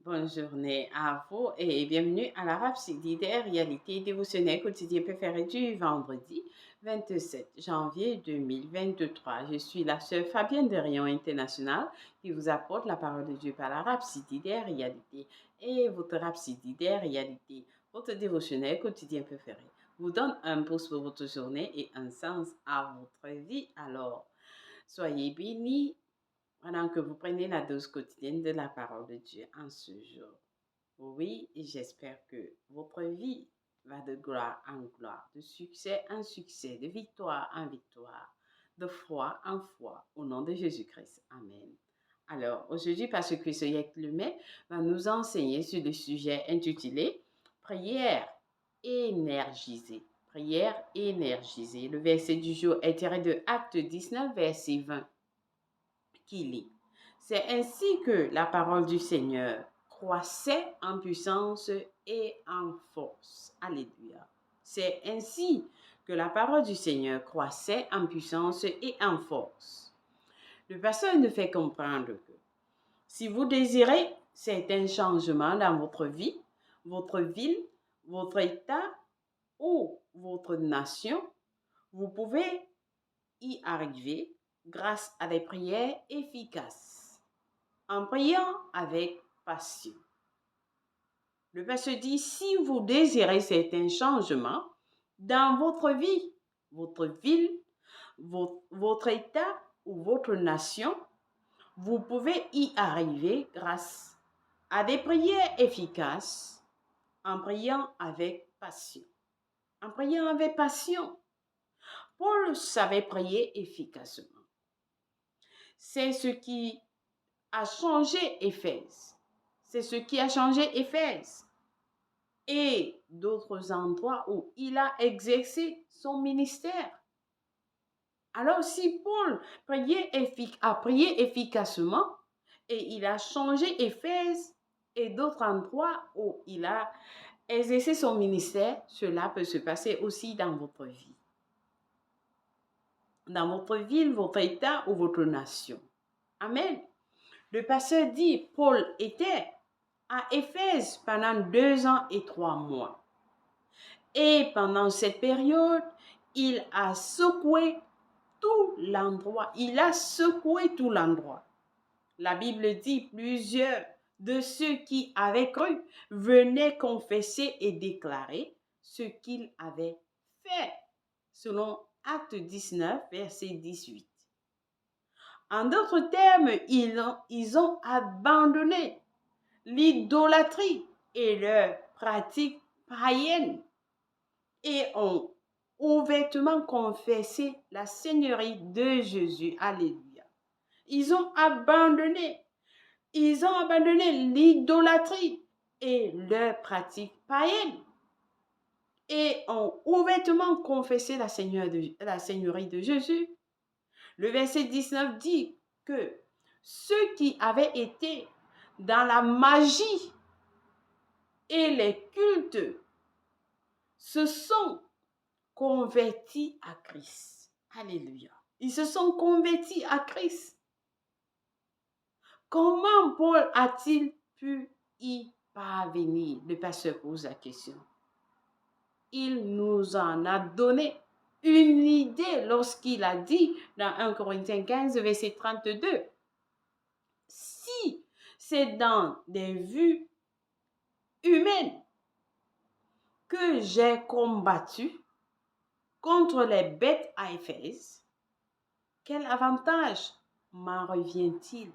Bonne journée à vous et bienvenue à la Rhapsodie des réalités dévotionnelles quotidien préféré du vendredi 27 janvier 2023. Je suis la sœur Fabienne de Rayon International qui vous apporte la parole de Dieu par la Rhapsodie des réalités. Et votre Rhapsodie des réalités, votre dévotionnel quotidien préféré, vous donne un pouce pour votre journée et un sens à votre vie. Alors, soyez bénis pendant que vous prenez la dose quotidienne de la parole de Dieu en ce jour. Oui, j'espère que votre vie va de gloire en gloire, de succès en succès, de victoire en victoire, de foi en foi, au nom de Jésus-Christ. Amen. Alors, aujourd'hui, Pasteur Christ Lemay va nous enseigner sur le sujet intitulé Prière énergisée. Prière énergisée. Le verset du jour est tiré de Acte 19, verset 20, qui lit: C'est ainsi que la parole du Seigneur croissait en puissance et en force. Alléluia. C'est ainsi que la parole du Seigneur croissait en puissance et en force. Le pasteur nous fait comprendre que si vous désirez certains changements dans votre vie, votre ville, votre État ou votre nation, vous pouvez y arriver grâce à des prières efficaces, en priant avec passion. Le pasteur dit, si vous désirez certains changements dans votre vie, votre ville, votre État ou votre nation, vous pouvez y arriver grâce à des prières efficaces, en priant avec passion. En priant avec passion. Paul savait prier efficacement. C'est ce qui a changé Éphèse. C'est ce qui a changé Éphèse et d'autres endroits où il a exercé son ministère. Alors si Paul a prié efficacement et il a changé Éphèse et d'autres endroits où il a exercé son ministère, cela peut se passer aussi dans votre vie, dans votre ville, votre État ou votre nation. Amen. Le pasteur dit, Paul était à Éphèse pendant 2 ans et 3 mois. Et pendant cette période, il a secoué tout l'endroit. Il a secoué tout l'endroit. La Bible dit, plusieurs de ceux qui avaient cru venaient confesser et déclarer ce qu'il avait fait, selon Acte 19, verset 18. En d'autres termes, ils ont abandonné l'idolâtrie et leurs pratiques païennes et ont ouvertement confessé la Seigneurie de Jésus. Alléluia. Ils ont abandonné l'idolâtrie et leurs pratiques païennes et ont ouvertement confessé la Seigneurie de Jésus. Le verset 19 dit que ceux qui avaient été dans la magie et les cultes se sont convertis à Christ. Alléluia. Ils se sont convertis à Christ. Comment Paul a-t-il pu y parvenir? Le pasteur pose la question. Il nous en a donné une idée lorsqu'il a dit dans 1 Corinthiens 15, verset 32, si c'est dans des vues humaines que j'ai combattu contre les bêtes à Éphèse, quel avantage m'en revient-il?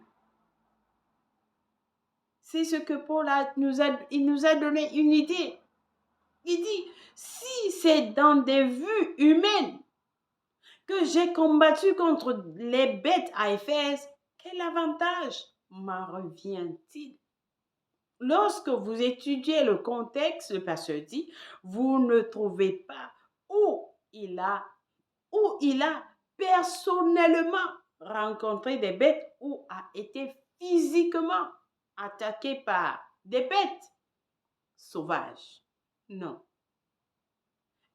C'est ce que Paul nous a donné une idée. Il dit, si c'est dans des vues humaines que j'ai combattu contre les bêtes à Éphèse, quel avantage m'en revient-il? Lorsque vous étudiez le contexte, le pasteur dit, vous ne trouvez pas où il a personnellement rencontré des bêtes ou a été physiquement attaqué par des bêtes sauvages. Non.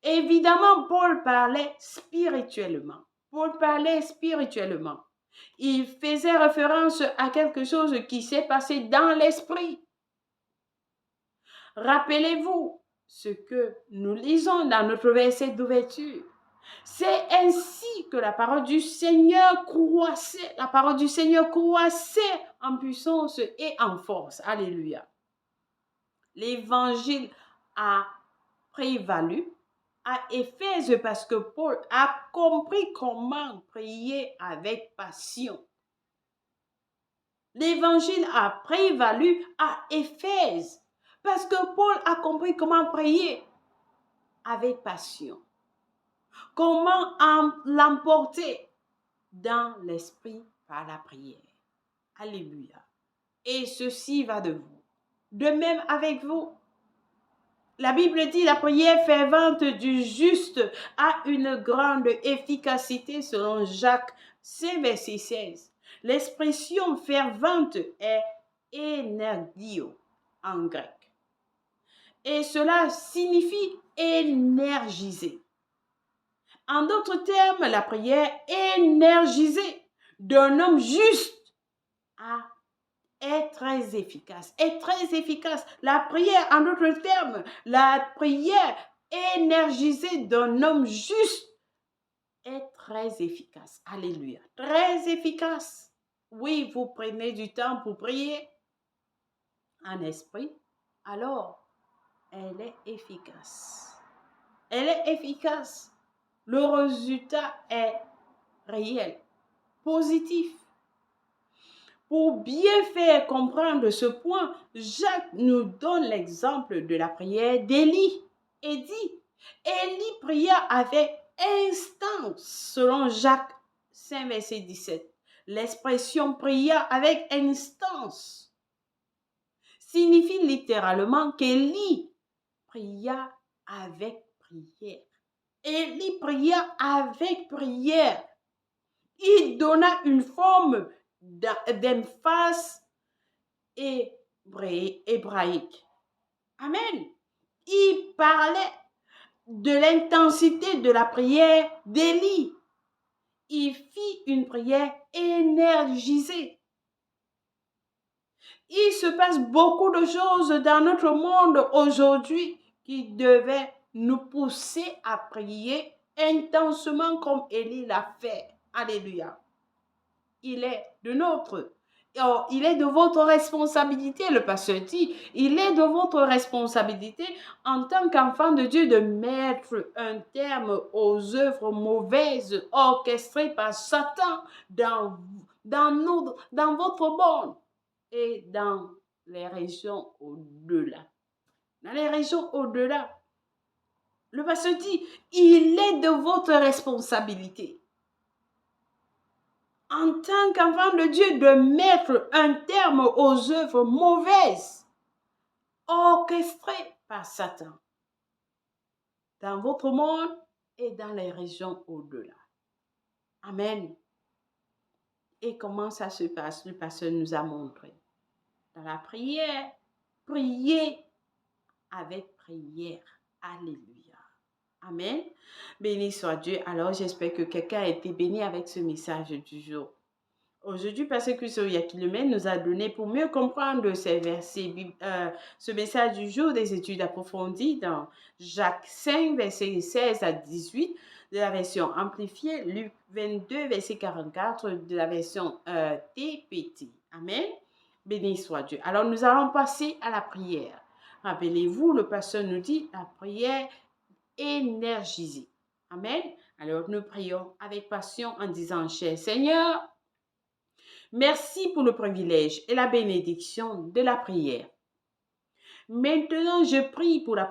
Évidemment, Paul parlait spirituellement. Il faisait référence à quelque chose qui s'est passé dans l'esprit. Rappelez-vous ce que nous lisons dans notre verset d'ouverture. C'est ainsi que la parole du Seigneur croissait. La parole du Seigneur croissait en puissance et en force. Alléluia. L'évangile a prévalu à Éphèse parce que Paul a compris comment prier avec passion. L'évangile a prévalu à Éphèse parce que Paul a compris comment prier avec passion. Comment l'emporter dans l'esprit par la prière. Alléluia. Et ceci va de vous. De même avec vous. La Bible dit la prière fervente du juste a une grande efficacité selon Jacques 5, verset 16. L'expression fervente est énergio en grec. Et cela signifie énergiser. En d'autres termes, la prière énergisée d'un homme juste est très efficace. Est très efficace. La prière, en d'autres termes, la prière énergisée d'un homme juste est très efficace. Alléluia. Très efficace. Oui, vous prenez du temps pour prier en esprit, alors elle est efficace. Elle est efficace. Le résultat est réel, positif. Pour bien faire comprendre ce point, Jacques nous donne l'exemple de la prière d'Élie et dit, Élie pria avec instance, selon Jacques 5, verset 17. L'expression pria avec instance signifie littéralement qu'Élie pria avec prière. Élie pria avec prière. Il donna une forme d'emphase hébraïque. Amen. Il parlait de l'intensité de la prière d'Élie. Il fit une prière énergisée. Il se passe beaucoup de choses dans notre monde aujourd'hui qui devaient nous pousser à prier intensement comme Élie l'a fait. Alléluia. Il est de votre responsabilité, le pasteur dit, il est de votre responsabilité en tant qu'enfant de Dieu de mettre un terme aux œuvres mauvaises orchestrées par Satan dans votre monde et dans les régions au-delà. Dans les régions au-delà. Le pasteur dit, il est de votre responsabilité en tant qu'enfant de Dieu de mettre un terme aux œuvres mauvaises orchestrées par Satan dans votre monde et dans les régions au-delà. Amen. Et comment ça se passe? Le pasteur nous a montré. Dans la prière, priez avec prière. Alléluia. Amen. Béni soit Dieu. Alors, j'espère que quelqu'un a été béni avec ce message du jour. Aujourd'hui, Pasteur Christophe Yakilomène nous a donné pour mieux comprendre ces versets, ce message du jour des études approfondies dans Jacques 5, versets 16 à 18 de la version amplifiée, Luc 22, verset 44 de la version TPT. Amen. Béni soit Dieu. Alors, nous allons passer à la prière. Rappelez-vous, le pasteur nous dit la prière énergisée. Amen. Alors, nous prions avec passion en disant, cher Seigneur, merci pour le privilège et la bénédiction de la prière. Maintenant, je prie pour la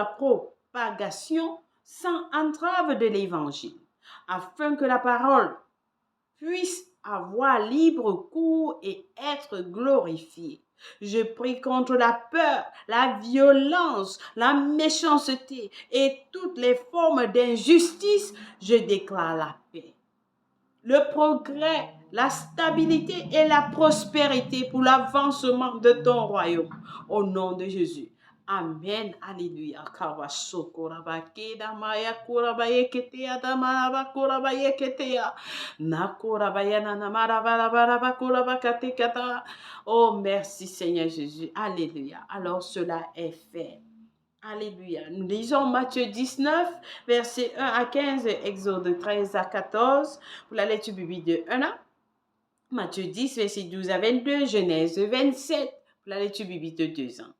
propagation sans entrave de l'Évangile, afin que la parole puisse avoir libre cours et être glorifiée. Je prie contre la peur, la violence, la méchanceté et toutes les formes d'injustice. Je déclare la paix, le progrès, la stabilité et la prospérité pour l'avancement de ton royaume. Au nom de Jésus. Amen. Alléluia. Kawasokorabakeda maya korabayeketea damaba korabayeketea. Nakorabayana namarabarabaraba korabakatekata. Oh, merci Seigneur Jésus. Alléluia. Alors cela est fait. Alléluia. Nous lisons Matthieu 19, versets 1 à 15, Exode 13 à 14, pour la lecture biblique de 1 an. Matthieu 10, verset 12 à 22, Genèse 27, pour la lecture biblique de 2 ans.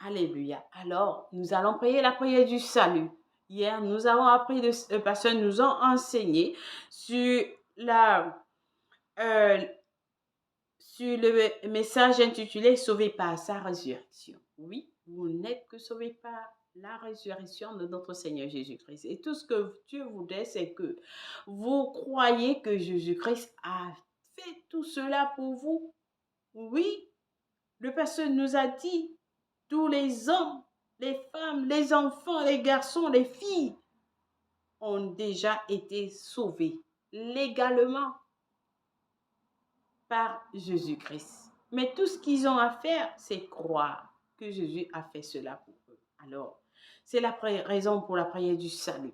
Alléluia. Alors, nous allons prier la prière du salut. Hier, nous avons appris, le pasteur nous a enseigné sur le message intitulé « Sauvé par sa résurrection ». Oui, vous n'êtes que sauvés par la résurrection de notre Seigneur Jésus-Christ. Et tout ce que Dieu voudrait, c'est que vous croyez que Jésus-Christ a fait tout cela pour vous. Oui, le pasteur nous a dit, tous les hommes, les femmes, les enfants, les garçons, les filles ont déjà été sauvés légalement par Jésus-Christ. Mais tout ce qu'ils ont à faire, c'est croire que Jésus a fait cela pour eux. Alors, c'est la raison pour la prière du salut,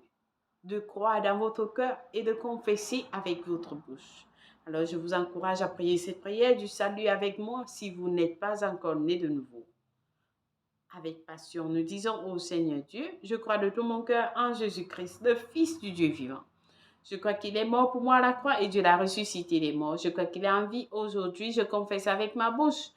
de croire dans votre cœur et de confesser avec votre bouche. Alors, je vous encourage à prier cette prière du salut avec moi si vous n'êtes pas encore né de nouveau. Avec passion, nous disons au Seigneur Dieu, je crois de tout mon cœur en Jésus-Christ, le Fils du Dieu vivant. Je crois qu'il est mort pour moi à la croix et Dieu l'a ressuscité les morts. Je crois qu'il est en vie aujourd'hui. Je confesse avec ma bouche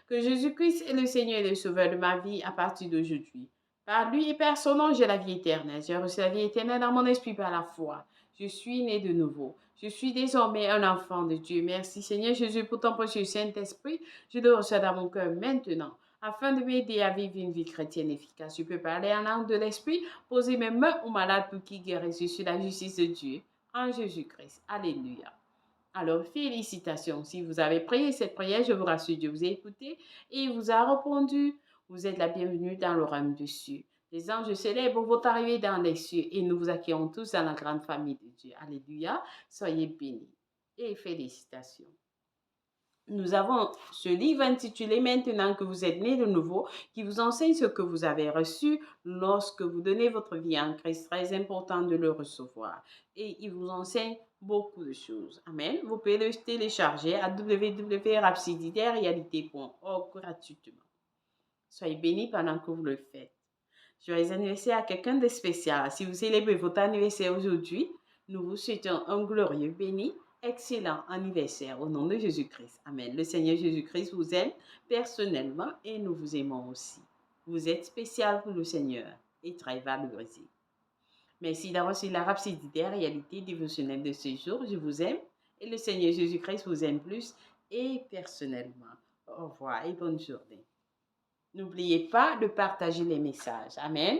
que Jésus-Christ est le Seigneur et le Sauveur de ma vie à partir d'aujourd'hui. Par lui et par son nom, j'ai la vie éternelle. J'ai reçu la vie éternelle dans mon esprit par la foi. Je suis né de nouveau. Je suis désormais un enfant de Dieu. Merci Seigneur Jésus pour ton précieux Saint-Esprit. Je le reçois dans mon cœur maintenant, afin de m'aider à vivre une vie chrétienne efficace. Je peux parler en langue de l'Esprit, poser mes mains aux malades pour qu'ils guérissent. Je suis la justice de Dieu en Jésus-Christ. Alléluia. Alors, félicitations. Si vous avez prié cette prière, je vous rassure, Dieu vous a écouté et il vous a répondu. Vous êtes la bienvenue dans le royaume des cieux. Les anges célèbrent votre arrivée dans les cieux et nous vous accueillons tous dans la grande famille de Dieu. Alléluia. Soyez bénis et félicitations. Nous avons ce livre intitulé « Maintenant que vous êtes nés de nouveau » qui vous enseigne ce que vous avez reçu lorsque vous donnez votre vie en Christ. Très important de le recevoir. Et il vous enseigne beaucoup de choses. Amen. Vous pouvez le télécharger à www.rapsididerealité.org gratuitement. Soyez bénis pendant que vous le faites. Joyeux anniversaire à quelqu'un de spécial. Si vous célébrez votre anniversaire aujourd'hui, nous vous souhaitons un glorieux, béni, excellent anniversaire au nom de Jésus-Christ. Amen. Le Seigneur Jésus-Christ vous aime personnellement et nous vous aimons aussi. Vous êtes spécial pour le Seigneur et très valorisé. Merci d'avoir suivi la Rhapsodie des réalités dévotionnelles de ce jour. Je vous aime et le Seigneur Jésus-Christ vous aime plus et personnellement. Au revoir et bonne journée. N'oubliez pas de partager les messages. Amen.